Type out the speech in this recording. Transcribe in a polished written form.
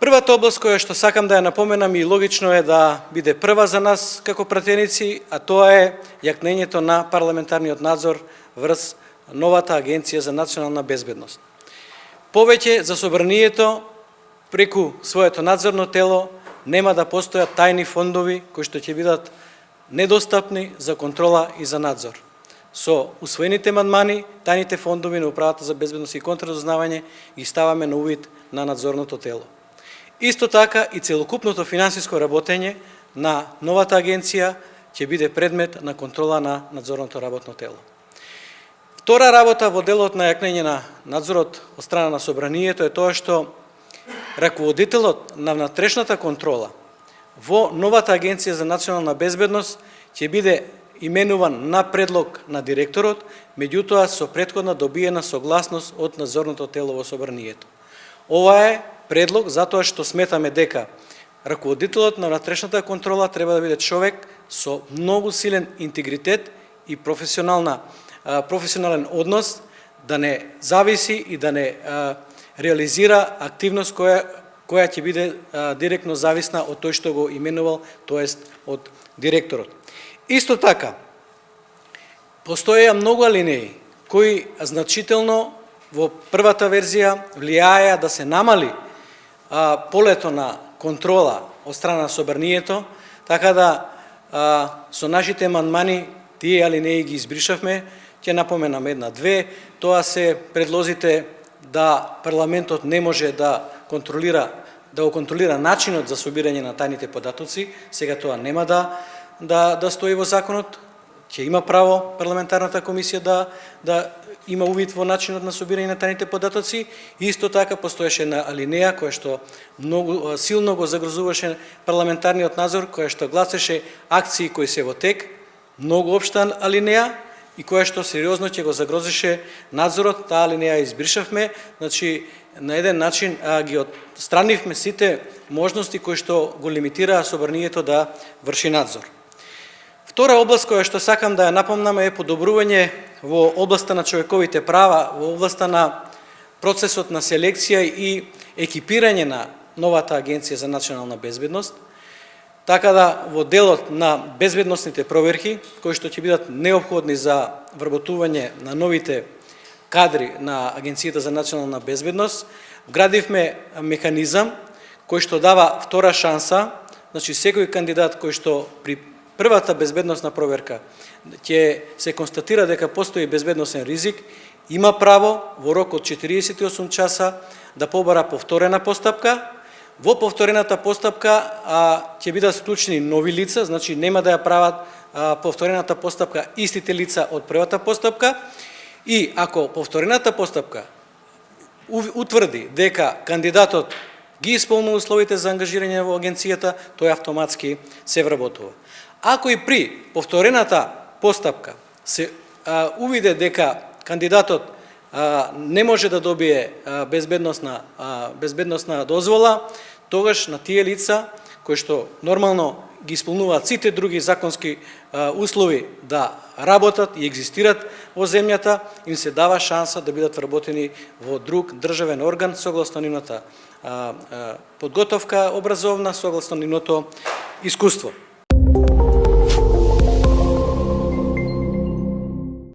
Првата област која што сакам да ја напоменам и логично е да биде прва за нас како пратеници, а тоа е јакнењето на парламентарниот надзор врз новата Агенција за национална безбедност. Повеќе за собранието преку своето надзорно тело нема да постојат тајни фондови кои што ќе бидат недостапни за контрола и за надзор. Со усвоените амандмани, тајните фондови на Управата за безбедност и контраразузнавање ги ставаме на увид на надзорното тело. Исто така и целокупното финансиско работење на новата агенција ќе биде предмет на контрола на надзорното работно тело. Втора работа во делот на јакнење на надзорот од страна на собранието е тоа што раководителот на внатрешната контрола во новата Агенција за национална безбедност ќе биде именуван на предлог на директорот, меѓутоа со претходна добиена согласност од надзорното тело во собранието. Ова е предлог затоа што сметаме дека раководителот на внатрешната контрола треба да биде човек со многу силен интегритет и професионален однос, да не зависи и да не реализира активност која ќе биде директно зависна од тој што го именувал, тоест од директорот. Исто така, постоеја многу алинеи кои значително во првата верзија влијаеа да се намали полето на контрола од страна на собранието, така да со нашите амандмани тие алинеи ги избришавме. Ќе напоменам една-две, тоа се предлозите да парламентот не може да го контролира начинот за собирање на тајните податоци. Сега тоа нема да стои во законот. Ќе има право парламентарната комисија да има увид во начинот на собирање на тајните податоци. Исто така постоеше една алинеја која што многу силно го загрозуваше парламентарниот надзор, која што гласеше акции кои се во тек, многу општа алинеја и која што сериозно ќе го загрозеше надзорот. Таа алинеја избришавме, значи на еден начин ги отстранивме сите можности кои што го лимитираа собранието да врши надзор. Втора област која што сакам да ја напомнам е подобрување во областа на човековите права, во областа на процесот на селекција и екипирање на новата Агенција за национална безбедност, така да во делот на безбедносните проверки, кои што ќе бидат неопходни за вработување на новите кадри на Агенцијата за национална безбедност, вградивме механизам кој што дава втора шанса, значи секој кандидат кој што при првата безбедносна проверка ќе се констатира дека постои безбедносен ризик, има право во рок од 48 часа да побара повторена постапка. Во повторената постапка ќе бидат вклучени нови лица, значи нема да ја прават повторената постапка истите лица од првата постапка, и ако повторената постапка утврди дека кандидатот ги исполнува условите за ангажирање во агенцијата, тој автоматски се вработува. Ако и при повторената постапка се увиде дека кандидатот не може да добие безбедносна дозвола, тогаш на тие лица кои што нормално ги исполнуваат сите други законски услови да работат и екзистират во земјата, им се дава шанса да бидат вработени во друг државен орган согласно нивната подготовка образовна, согласно нивното искуство.